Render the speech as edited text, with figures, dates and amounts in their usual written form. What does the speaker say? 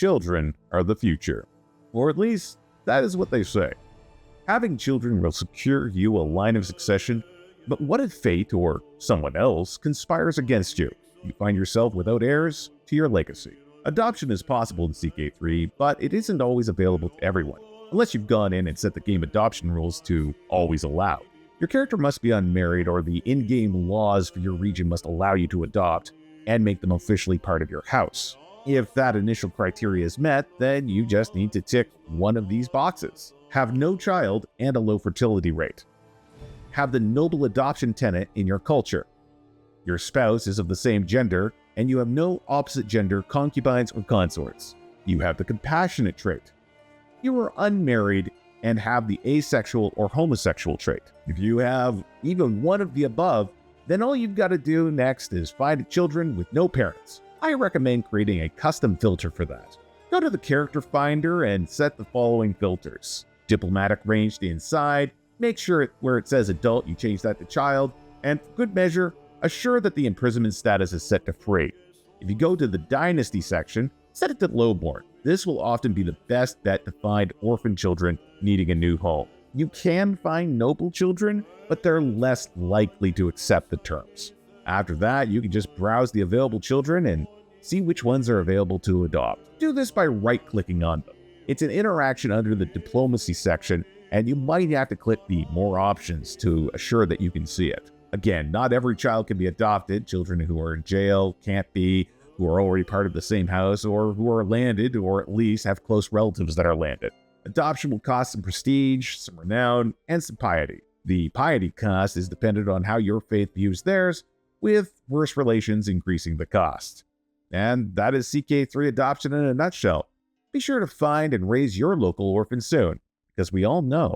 children are the future. Or at least, that is what they say. Having children will secure you a line of succession, but what if fate or someone else conspires against you? You find yourself without heirs to your legacy. Adoption is possible in Ck3, but it isn't always available to everyone, unless you've gone in and set the game adoption rules to always allow. Your character must be unmarried, or the in-game laws for your region must allow you to adopt and make them officially part of your house. If that initial criteria is met, then you just need to tick one of these boxes. Have no child and a low fertility rate. Have the noble adoption tenet in your culture. Your spouse is of the same gender, and you have no opposite gender concubines or consorts. You have the compassionate trait. You are unmarried and have the asexual or homosexual trait. If you have even one of the above, then all you've got to do next is find children with no parents. I recommend creating a custom filter for that. Go to the character finder and set the following filters. Diplomatic range to inside, make sure where it says adult you change that to child, and for good measure, assure that the imprisonment status is set to free. If you go to the dynasty section, set it to lowborn. This will often be the best bet to find orphan children needing a new home. You can find noble children, but they're less likely to accept the terms. After that, you can just browse the available children and see which ones are available to adopt. Do this by right-clicking on them. It's an interaction under the diplomacy section, and you might have to click the more options to assure that you can see it. Again, not every child can be adopted. Children who are in jail can't be, who are already part of the same house, or who are landed, or at least have close relatives that are landed. Adoption will cost some prestige, some renown, and some piety. The piety cost is dependent on how your faith views theirs, with worse relations increasing the cost. And that is Ck3 adoption in a nutshell. Be sure to find and raise your local orphan soon, because we all know